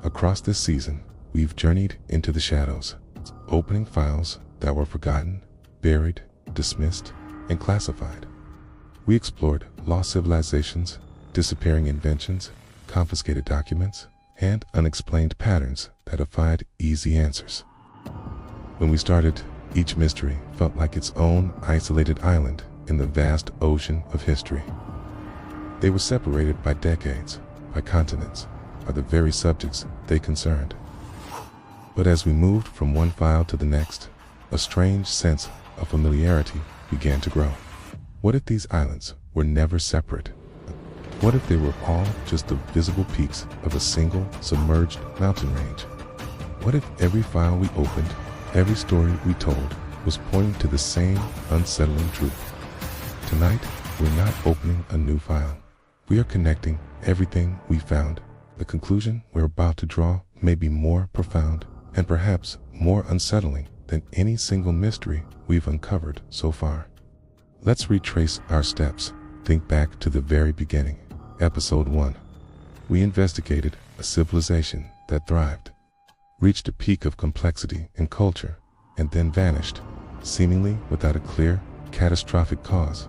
Across this season, we've journeyed into the shadows, opening files that were forgotten, buried, dismissed, and classified. We explored lost civilizations, disappearing inventions, confiscated documents, and unexplained patterns that defied easy answers. When we started, each mystery felt like its own isolated island in the vast ocean of history. They were separated by decades, by continents, by the very subjects they concerned. But as we moved from one file to the next, a strange sense of familiarity began to grow. What if these islands were never separate? What if they were all just the visible peaks of a single submerged mountain range? What if every file we opened, every story we told, was pointing to the same unsettling truth? Tonight, we're not opening a new file. We are connecting everything we found. The conclusion we're about to draw may be more profound and perhaps more unsettling than any single mystery we've uncovered so far. Let's retrace our steps. Think back to the very beginning. Episode 1. We investigated a civilization that thrived, reached a peak of complexity and culture, and then vanished, seemingly without a clear, catastrophic cause.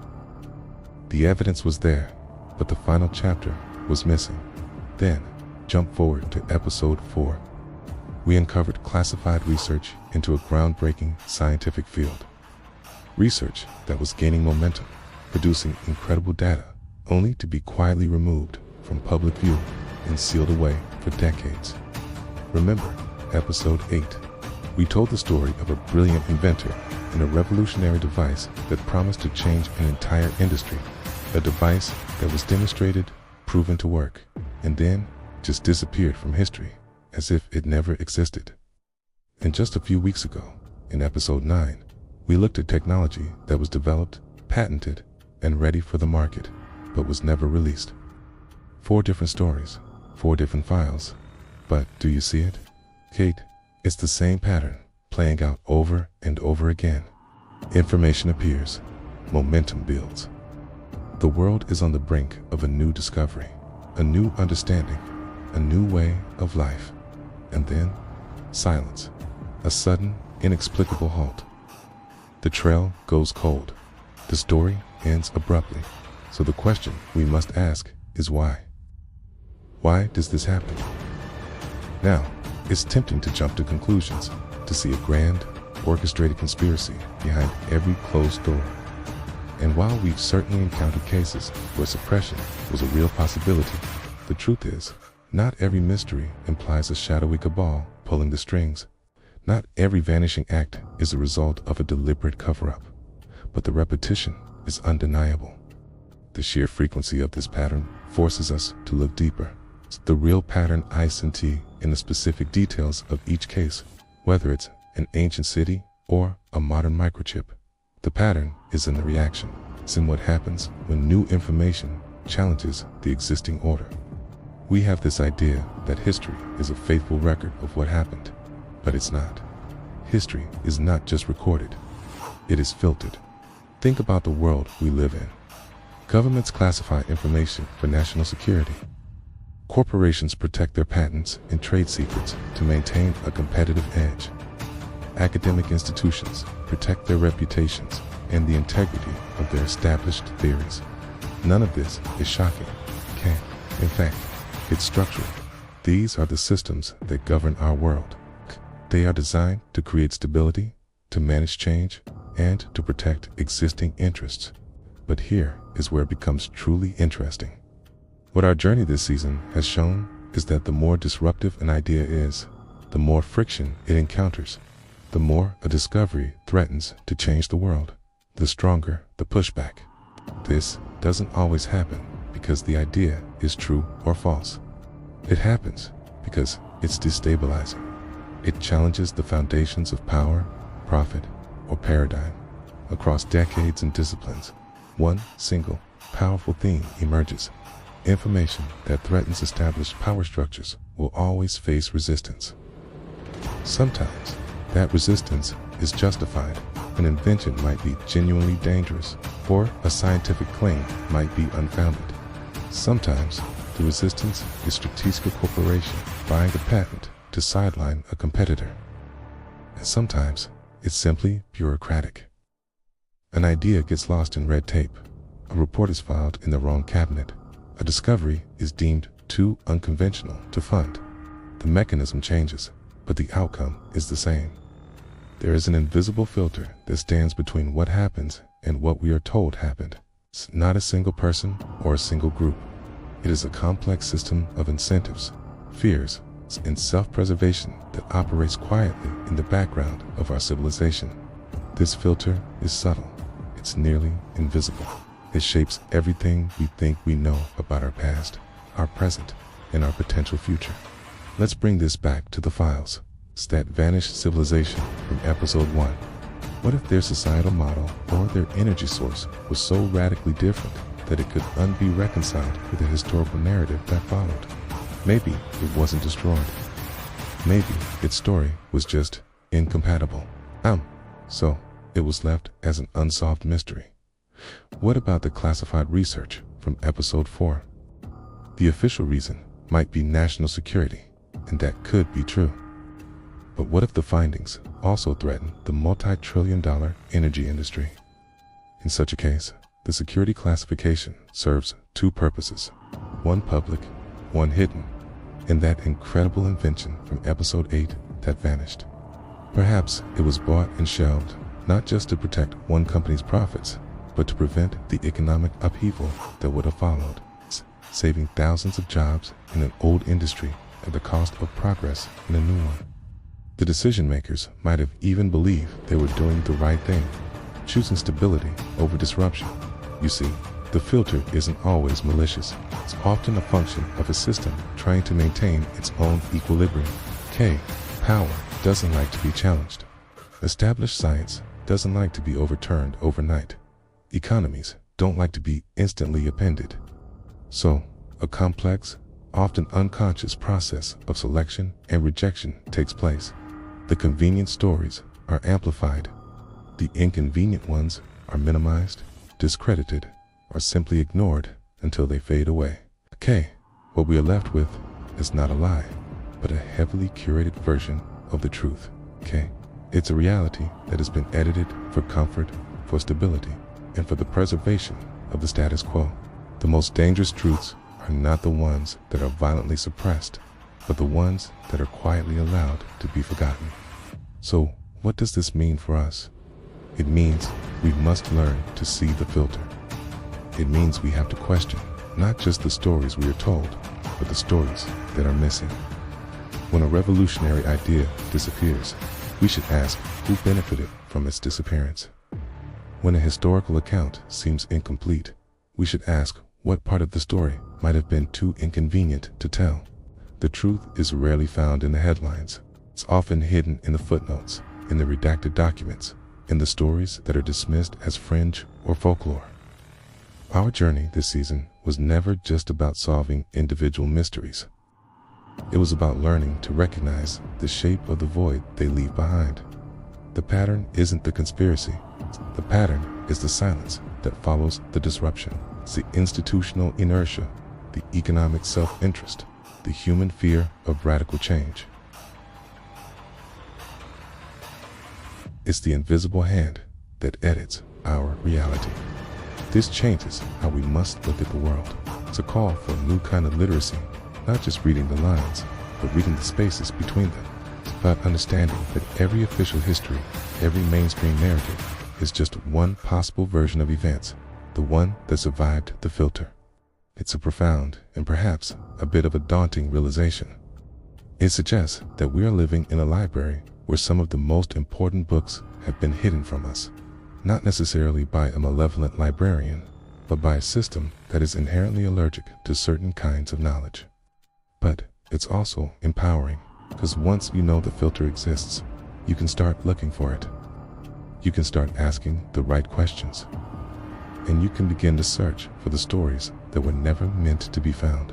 The evidence was there, but the final chapter was missing. Then, jump forward to Episode 4. We uncovered classified research into a groundbreaking scientific field. Research that was gaining momentum, producing incredible data, only to be quietly removed from public view and sealed away for decades. Remember, Episode 8. We told the story of a brilliant inventor and a revolutionary device that promised to change an entire industry. A device that was demonstrated, proven to work, and then just disappeared from history as if it never existed. And just a few weeks ago, in Episode 9, we looked at technology that was developed, patented, and ready for the market, but was never released. 4 different stories, 4 different files. But do you see it? Kate, it's the same pattern, playing out over and over again. Information appears, momentum builds. The world is on the brink of a new discovery, a new understanding, a new way of life. And then, silence, a sudden, inexplicable halt. The trail goes cold. The story ends abruptly. So the question we must ask is why? Why does this happen? Now, it's tempting to jump to conclusions, to see a grand, orchestrated conspiracy behind every closed door. And while we've certainly encountered cases where suppression was a real possibility, the truth is, not every mystery implies a shadowy cabal pulling the strings. Not every vanishing act is the result of a deliberate cover-up, but the repetition is undeniable. The sheer frequency of this pattern forces us to look deeper. The real pattern lies in the specific details of each case, whether it's an ancient city or a modern microchip. The pattern is in the reaction. It's in what happens when new information challenges the existing order. We have this idea that history is a faithful record of what happened, but it's not. History is not just recorded, it is filtered. Think about the world we live in. Governments classify information for national security. Corporations protect their patents and trade secrets to maintain a competitive edge. Academic institutions protect their reputations and the integrity of their established theories. None of this is shocking, In fact, it's structural. These are the systems that govern our world. They are designed to create stability, to manage change, and to protect existing interests. But here is where it becomes truly interesting. What our journey this season has shown is that the more disruptive an idea is, the more friction it encounters, the more a discovery threatens to change the world, the stronger the pushback. This doesn't always happen because the idea is true or false. It happens because it's destabilizing. It challenges the foundations of power, profit, or paradigm. Across decades and disciplines, one single, powerful theme emerges. Information that threatens established power structures will always face resistance. Sometimes, that resistance is justified. An invention might be genuinely dangerous, or a scientific claim might be unfounded. Sometimes, The resistance is strategic corporation buying a patent to sideline a competitor. And sometimes it's simply bureaucratic. An idea gets lost in red tape. A report is filed in the wrong cabinet. A discovery is deemed too unconventional to fund. The mechanism changes, but the outcome is the same. There is an invisible filter that stands between what happens and what we are told happened. It's not a single person or a single group. It is a complex system of incentives, fears, and self-preservation that operates quietly in the background of our civilization. This filter is subtle. It's nearly invisible. It shapes everything we think we know about our past, our present, and our potential future. Let's bring this back to the files. It's that vanished civilization from episode 1. What if their societal model or their energy source was so radically different that it could be reconciled with the historical narrative that followed? Maybe it wasn't destroyed. Maybe its story was just incompatible. So it was left as an unsolved mystery. What about the classified research from episode 4? The official reason might be national security, and that could be true. But what if the findings also threaten the multi-trillion-dollar energy industry? In such a case, the security classification serves two purposes, one public, one hidden, and that incredible invention from episode 8 that vanished. Perhaps it was bought and shelved, not just to protect one company's profits, but to prevent the economic upheaval that would have followed, saving thousands of jobs in an old industry at the cost of progress in a new one. The decision makers might have even believed they were doing the right thing, choosing stability over disruption. You see, the filter isn't always malicious. It's often a function of a system trying to maintain its own equilibrium. Power doesn't like to be challenged. Established science doesn't like to be overturned overnight. Economies don't like to be instantly appended. So, a complex, often unconscious process of selection and rejection takes place. The convenient stories are amplified. The inconvenient ones are minimized, discredited, or simply ignored until they fade away. What we are left with is not a lie, but a heavily curated version of the truth. It's a reality that has been edited for comfort, for stability, and for the preservation of the status quo. The most dangerous truths are not the ones that are violently suppressed, but the ones that are quietly allowed to be forgotten. So, what does this mean for us? It means we must learn to see the filter. It means we have to question not just the stories we are told, but the stories that are missing. When a revolutionary idea disappears, we should ask who benefited from its disappearance. When a historical account seems incomplete, we should ask what part of the story might have been too inconvenient to tell. The truth is rarely found in the headlines. It's often hidden in the footnotes, in the redacted documents, in the stories that are dismissed as fringe or folklore. Our journey this season was never just about solving individual mysteries. It was about learning to recognize the shape of the void they leave behind. The pattern isn't the conspiracy. The pattern is the silence that follows the disruption. It's the institutional inertia, the economic self-interest, the human fear of radical change. It's the invisible hand that edits our reality. This changes how we must look at the world. It's a call for a new kind of literacy, not just reading the lines, but reading the spaces between them. It's about understanding that every official history, every mainstream narrative, is just one possible version of events, the one that survived the filter. It's a profound and perhaps a bit of a daunting realization. It suggests that we are living in a library where some of the most important books have been hidden from us, not necessarily by a malevolent librarian, but by a system that is inherently allergic to certain kinds of knowledge. But it's also empowering, because once you know the filter exists, you can start looking for it. You can start asking the right questions. And you can begin to search for the stories that were never meant to be found.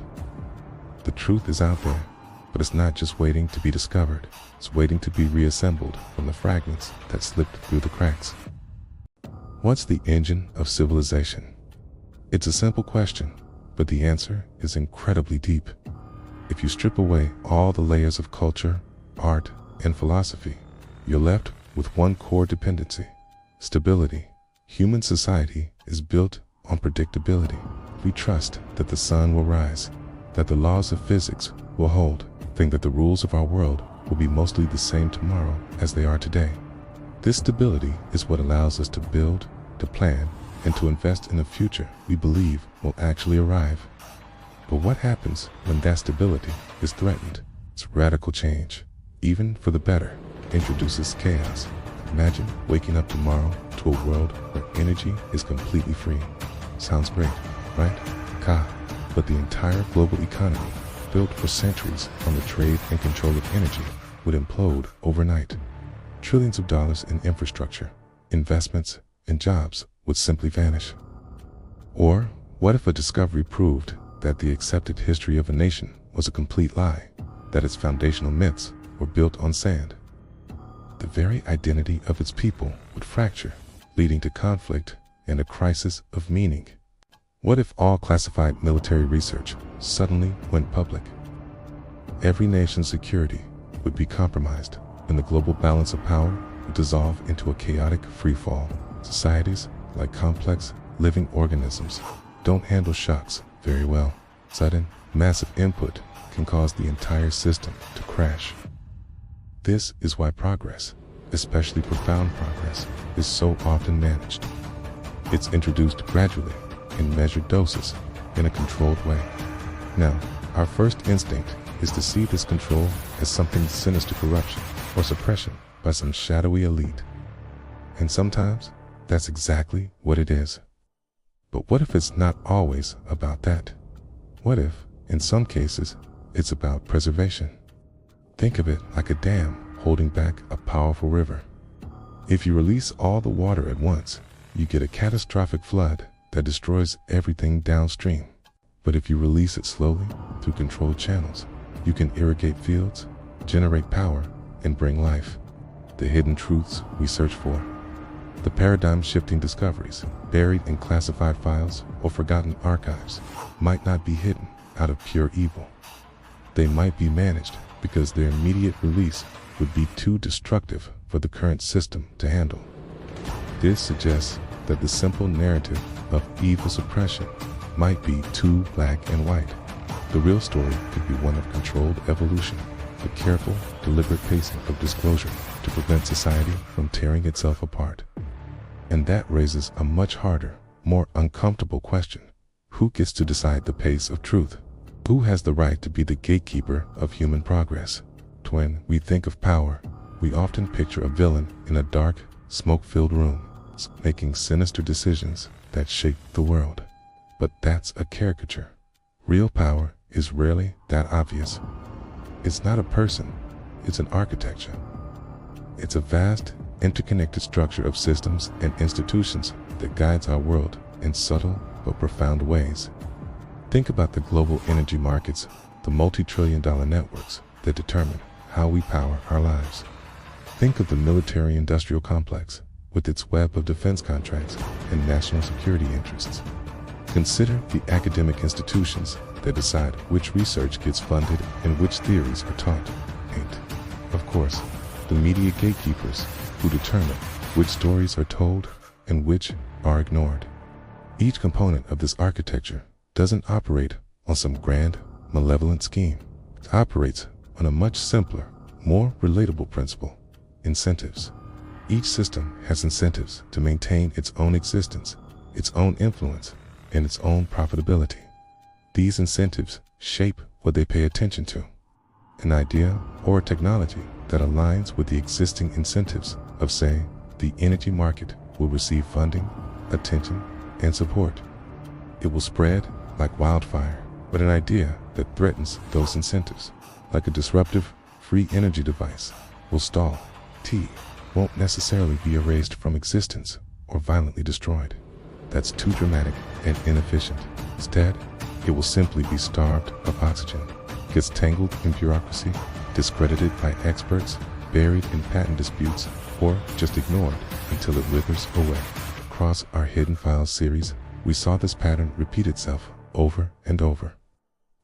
The truth is out there, but it's not just waiting to be discovered. It's waiting to be reassembled from the fragments that slipped through the cracks. What's the engine of civilization? It's a simple question, but the answer is incredibly deep. If you strip away all the layers of culture, art, and philosophy, you're left with one core dependency: stability. Human society is built on predictability. We trust that the sun will rise, that the laws of physics will hold, think that the rules of our world will be mostly the same tomorrow as they are today. This stability is what allows us to build, to plan, and to invest in a future we believe will actually arrive. But what happens when that stability is threatened? It's radical change, even for the better, introduces chaos. Imagine waking up tomorrow to a world where energy is completely free. Sounds great, right? But the entire global economy, built for centuries on the trade and control of energy, would implode overnight. Trillions of dollars in infrastructure, investments, and jobs would simply vanish. Or what if a discovery proved that the accepted history of a nation was a complete lie, that its foundational myths were built on sand? The very identity of its people would fracture, leading to conflict and a crisis of meaning. What if all classified military research suddenly went public? Every nation's security would be compromised, and the global balance of power would dissolve into a chaotic freefall. Societies, like complex, living organisms, don't handle shocks very well. Sudden, massive input can cause the entire system to crash. This is why progress, especially profound progress, is so often managed. It's introduced gradually, in measured doses, in a controlled way. Now, our first instinct is to see this control as something sinister: corruption or suppression by some shadowy elite. And sometimes, that's exactly what it is. But what if it's not always about that? What if, in some cases, it's about preservation? Think of it like a dam holding back a powerful river. If you release all the water at once, you get a catastrophic flood that destroys everything downstream. But if you release it slowly through controlled channels, you can irrigate fields, generate power, and bring life. The hidden truths we search for. The paradigm-shifting discoveries buried in classified files or forgotten archives might not be hidden out of pure evil. They might be managed because their immediate release would be too destructive for the current system to handle. This suggests that the simple narrative of evil suppression might be too black and white. The real story could be one of controlled evolution, a careful, deliberate pacing of disclosure to prevent society from tearing itself apart. And that raises a much harder, more uncomfortable question. Who gets to decide the pace of truth? Who has the right to be the gatekeeper of human progress? When we think of power, we often picture a villain in a dark, smoke-filled room, making sinister decisions that shape the world. But that's a caricature. Real power is rarely that obvious. It's not a person, it's an architecture. It's a vast, interconnected structure of systems and institutions that guides our world in subtle but profound ways. Think about the global energy markets, the multi-trillion-dollar networks that determine how we power our lives. Think of the military-industrial complex with its web of defense contracts and national security interests. Consider the academic institutions that decide which research gets funded and which theories are taught. And, of course, the media gatekeepers who determine which stories are told and which are ignored. Each component of this architecture doesn't operate on some grand, malevolent scheme. It operates on a much simpler, more relatable principle: incentives. Each system has incentives to maintain its own existence, its own influence, and its own profitability. These incentives shape what they pay attention to. An idea or a technology that aligns with the existing incentives of, say, the energy market will receive funding, attention, and support. It will spread like wildfire, but an idea that threatens those incentives, like a disruptive, free energy device, will stall. Won't necessarily be erased from existence or violently destroyed. That's too dramatic and inefficient. Instead, it will simply be starved of oxygen, gets tangled in bureaucracy, discredited by experts, buried in patent disputes, or just ignored until it withers away. Across our Hidden Files series, we saw this pattern repeat itself over and over.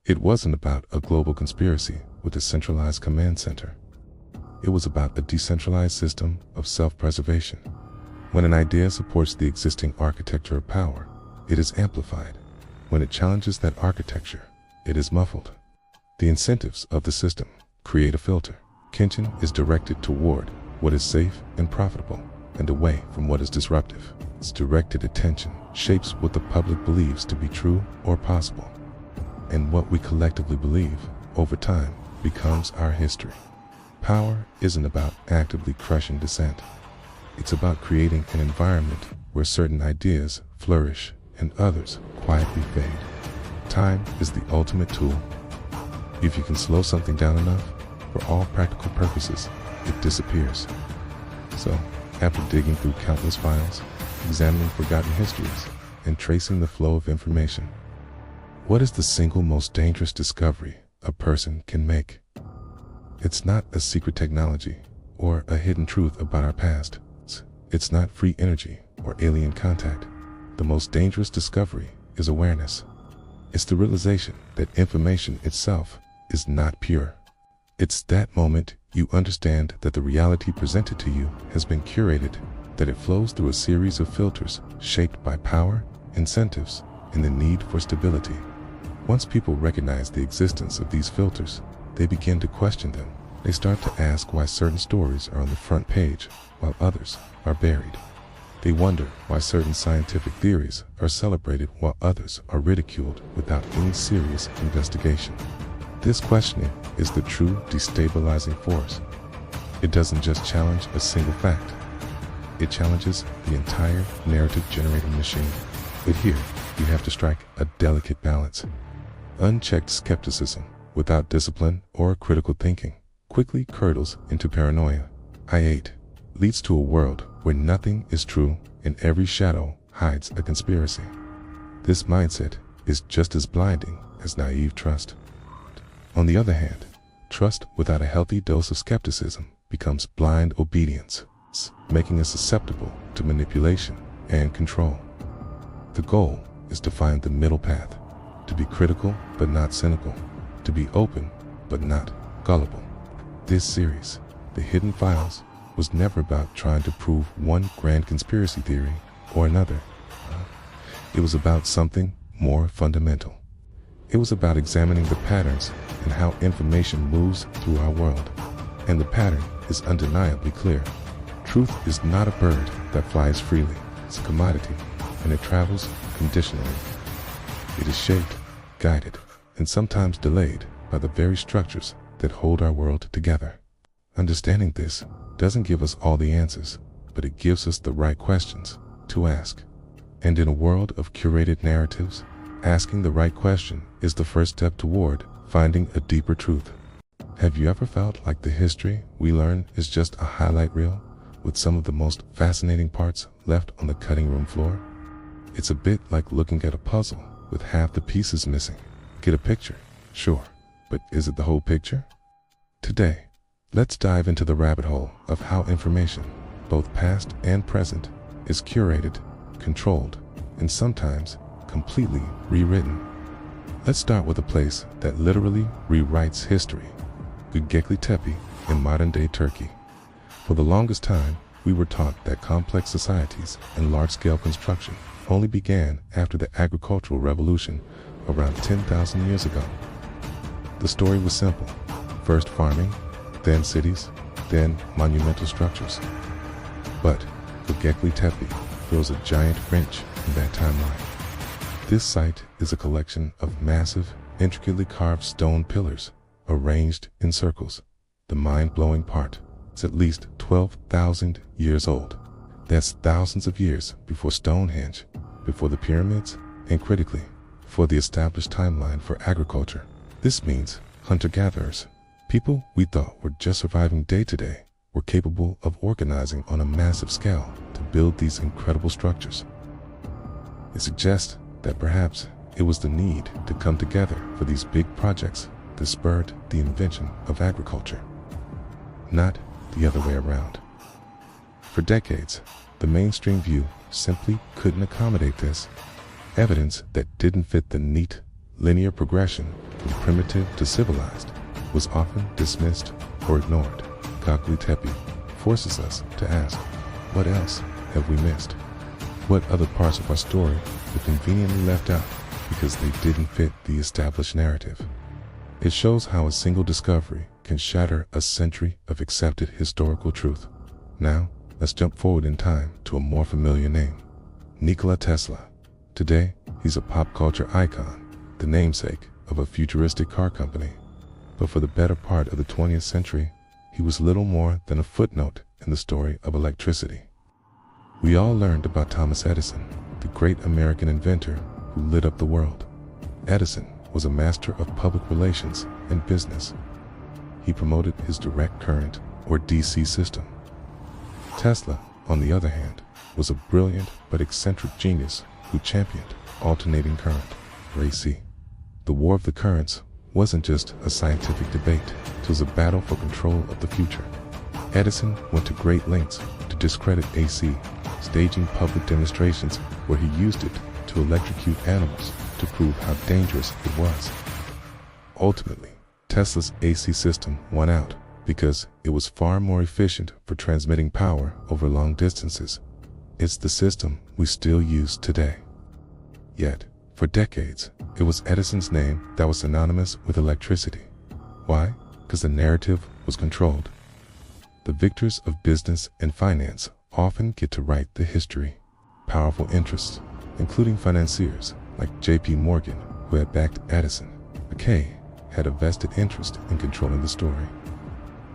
It wasn't about a global conspiracy with a centralized command center. It was about a decentralized system of self-preservation. When an idea supports the existing architecture of power, it is amplified. When it challenges that architecture, it is muffled. The incentives of the system create a filter. Attention is directed toward what is safe and profitable, and away from what is disruptive. Its directed attention shapes what the public believes to be true or possible. And what we collectively believe, over time, becomes our history. Power isn't about actively crushing dissent. It's about creating an environment where certain ideas flourish and others quietly fade. Time is the ultimate tool. If you can slow something down enough, for all practical purposes, it disappears. So, after digging through countless files, examining forgotten histories, and tracing the flow of information, what is the single most dangerous discovery a person can make? It's not a secret technology or a hidden truth about our past. It's not free energy or alien contact. The most dangerous discovery is awareness. It's the realization that information itself is not pure. It's that moment you understand that the reality presented to you has been curated, that it flows through a series of filters shaped by power, incentives, and the need for stability. Once people recognize the existence of these filters, they begin to question them. They start to ask why certain stories are on the front page while others are buried. They wonder why certain scientific theories are celebrated while others are ridiculed without any serious investigation. This questioning is the true destabilizing force. It doesn't just challenge a single fact. It challenges the entire narrative-generating machine. But here, you have to strike a delicate balance. Unchecked skepticism, without discipline or critical thinking, quickly curdles into paranoia. I8 leads to a world where nothing is true and every shadow hides a conspiracy. This mindset is just as blinding as naive trust. On the other hand, trust without a healthy dose of skepticism becomes blind obedience, making us susceptible to manipulation and control. The goal is to find the middle path, to be critical but not cynical, to be open but not gullible. This series, The Hidden Files, was never about trying to prove one grand conspiracy theory or another. It was about something more fundamental. It was about examining the patterns and how information moves through our world. And the pattern is undeniably clear. Truth is not a bird that flies freely. It's a commodity, and it travels conditionally. It is shaped, guided, and sometimes delayed by the very structures that hold our world together. Understanding this doesn't give us all the answers, but it gives us the right questions to ask. And in a world of curated narratives, asking the right question is the first step toward finding a deeper truth. Have you ever felt like the history we learn is just a highlight reel, with some of the most fascinating parts left on the cutting room floor? It's a bit like looking at a puzzle with half the pieces missing. Get a picture, sure, but is it the whole picture? Today, let's dive into the rabbit hole of how information, both past and present, is curated, controlled, and sometimes completely rewritten. Let's start with a place that literally rewrites history, Göbekli Tepe in modern-day Turkey. For the longest time, we were taught that complex societies and large-scale construction only began after the agricultural revolution around 10,000 years ago. The story was simple. First farming, then cities, then monumental structures. But Göbekli Tepe throws a giant wrench in that timeline. This site is a collection of massive, intricately carved stone pillars arranged in circles. The mind-blowing part is at least 12,000 years old. That's thousands of years before Stonehenge, before the pyramids, and critically, before the established timeline for agriculture. This means hunter-gatherers, people we thought were just surviving day to day, were capable of organizing on a massive scale to build these incredible structures. It suggests that perhaps it was the need to come together for these big projects that spurred the invention of agriculture, not the other way around. For decades, the mainstream view simply couldn't accommodate this. Evidence that didn't fit the neat linear progression from primitive to civilized was often dismissed or ignored. Cogli Tepe forces us to ask, what else have we missed? What other parts of our story were conveniently left out because they didn't fit the established narrative? It shows how a single discovery can shatter a century of accepted historical truth. Now, let's jump forward in time to a more familiar name, Nikola Tesla. Today, he's a pop culture icon, the namesake of a futuristic car company. But for the better part of the 20th century, he was little more than a footnote in the story of electricity. We all learned about Thomas Edison, the great American inventor who lit up the world. Edison was a master of public relations and business. He promoted his direct current, or DC system. Tesla, on the other hand, was a brilliant but eccentric genius who championed alternating current, or AC. The War of the Currents wasn't just a scientific debate, it was a battle for control of the future. Edison went to great lengths to discredit AC, staging public demonstrations where he used it to electrocute animals to prove how dangerous it was. Ultimately, Tesla's AC system won out because it was far more efficient for transmitting power over long distances. It's the system we still use today. Yet, for decades, it was Edison's name that was synonymous with electricity. Why? Because the narrative was controlled. The victors of business and finance often get to write the history. Powerful interests, including financiers like J.P. Morgan, who had backed Edison, McKay, had a vested interest in controlling the story.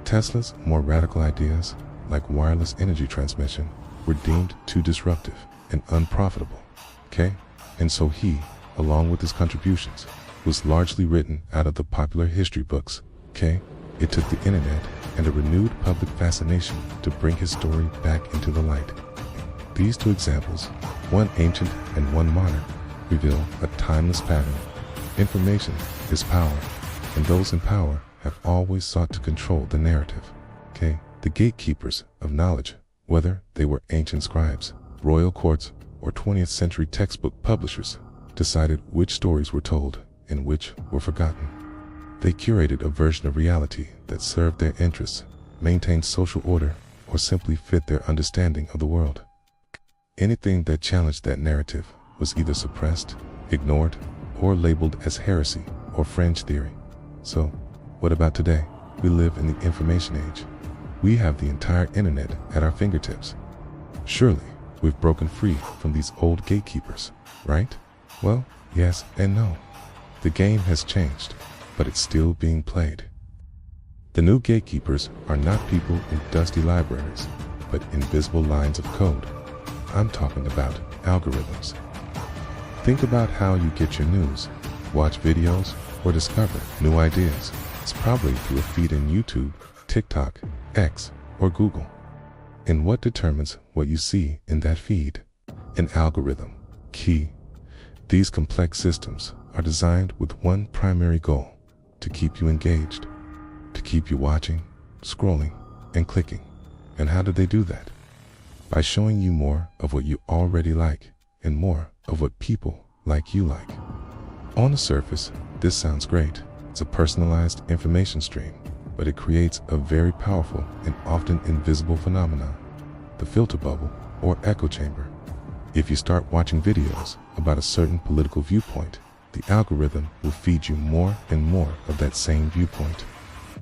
Tesla's more radical ideas, like wireless energy transmission, were deemed too disruptive and unprofitable. And so he, along with his contributions, was largely written out of the popular history books. It took the internet and a renewed public fascination to bring his story back into the light. These two examples, one ancient and one modern, reveal a timeless pattern. Information is power, and those in power have always sought to control the narrative. The gatekeepers of knowledge, whether they were ancient scribes, royal courts, or 20th century textbook publishers, decided which stories were told and which were forgotten. They curated a version of reality that served their interests, maintained social order, or simply fit their understanding of the world. Anything that challenged that narrative was either suppressed, ignored, or labeled as heresy or fringe theory. So, what about today? We live in the information age. We have the entire internet at our fingertips. Surely, we've broken free from these old gatekeepers, right? Well, yes and no. The game has changed, but it's still being played. The new gatekeepers are not people in dusty libraries, but invisible lines of code. I'm talking about algorithms. Think about how you get your news, watch videos, or discover new ideas. It's probably through a feed in YouTube, TikTok, X, or Google. And what determines what you see in that feed? An algorithm. Key. These complex systems are designed with one primary goal: to keep you engaged, to keep you watching, scrolling, and clicking. And how do they do that? By showing you more of what you already like and more of what people like you like. On the surface, this sounds great. It's a personalized information stream, but it creates a very powerful and often invisible phenomenon: the filter bubble or echo chamber. If you start watching videos about a certain political viewpoint, the algorithm will feed you more and more of that same viewpoint.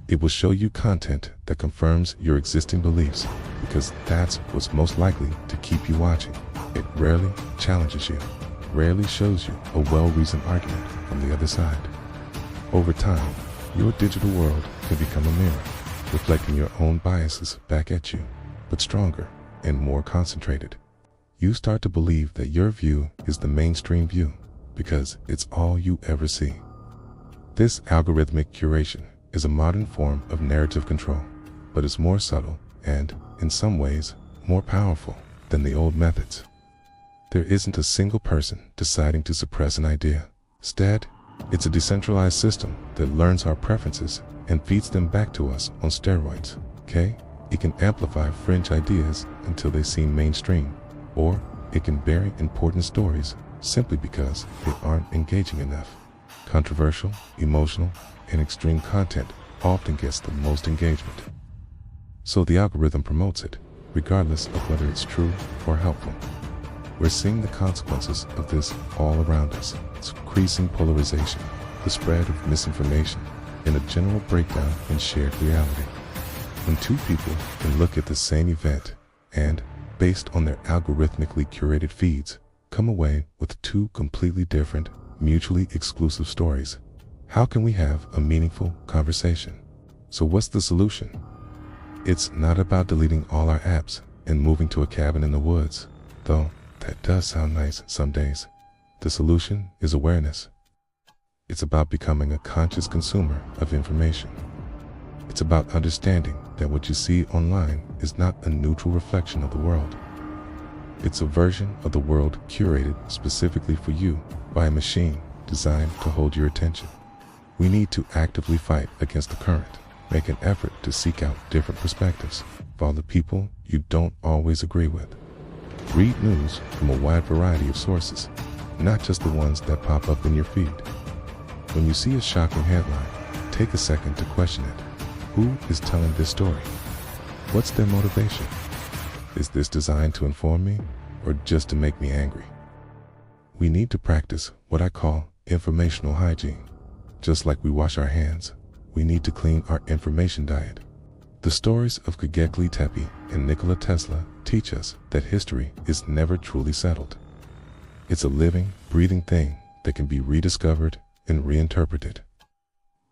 It will show you content that confirms your existing beliefs because that's what's most likely to keep you watching. It rarely challenges you, rarely shows you a well-reasoned argument from the other side. Over time, your digital world can become a mirror, reflecting your own biases back at you, but stronger and more concentrated. You start to believe that your view is the mainstream view because it's all you ever see. This algorithmic curation is a modern form of narrative control, but it's more subtle and, in some ways, more powerful than the old methods. There isn't a single person deciding to suppress an idea. Instead, it's a decentralized system that learns our preferences and feeds them back to us on steroids. It can amplify fringe ideas until they seem mainstream, or it can bury important stories simply because they aren't engaging enough. Controversial, emotional, and extreme content often gets the most engagement. So the algorithm promotes it, regardless of whether it's true or helpful. We're seeing the consequences of this all around us. It's increasing polarization, the spread of misinformation, and a general breakdown in shared reality. When two people can look at the same event and, based on their algorithmically curated feeds, come away with two completely different, mutually exclusive stories, how can we have a meaningful conversation? So what's the solution? It's not about deleting all our apps and moving to a cabin in the woods, though that does sound nice some days. The solution is awareness. It's about becoming a conscious consumer of information. It's about understanding that what you see online is not a neutral reflection of the world. It's a version of the world curated specifically for you by a machine designed to hold your attention. We need to actively fight against the current, make an effort to seek out different perspectives, follow people you don't always agree with. Read news from a wide variety of sources, not just the ones that pop up in your feed. When you see a shocking headline, take a second to question it. Who is telling this story? What's their motivation? Is this designed to inform me or just to make me angry? We need to practice what I call informational hygiene. Just like we wash our hands, we need to clean our information diet. The stories of Göbekli Tepe and Nikola Tesla teach us that history is never truly settled. It's a living, breathing thing that can be rediscovered and reinterpreted.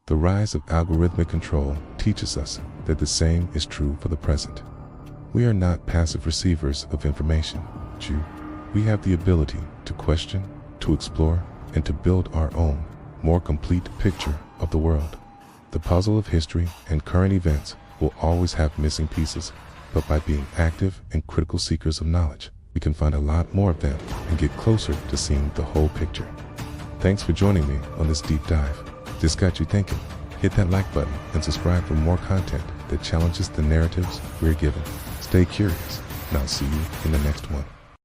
The rise of algorithmic control teaches us that the same is true for the present. We are not passive receivers of information. We have the ability to question, to explore, and to build our own, more complete picture of the world. The puzzle of history and current events will always have missing pieces, but by being active and critical seekers of knowledge, we can find a lot more of them and get closer to seeing the whole picture. Thanks for joining me on this deep dive. If this got you thinking, hit that like button and subscribe for more content that challenges the narratives we're given. Stay curious, and I'll see you in the next one.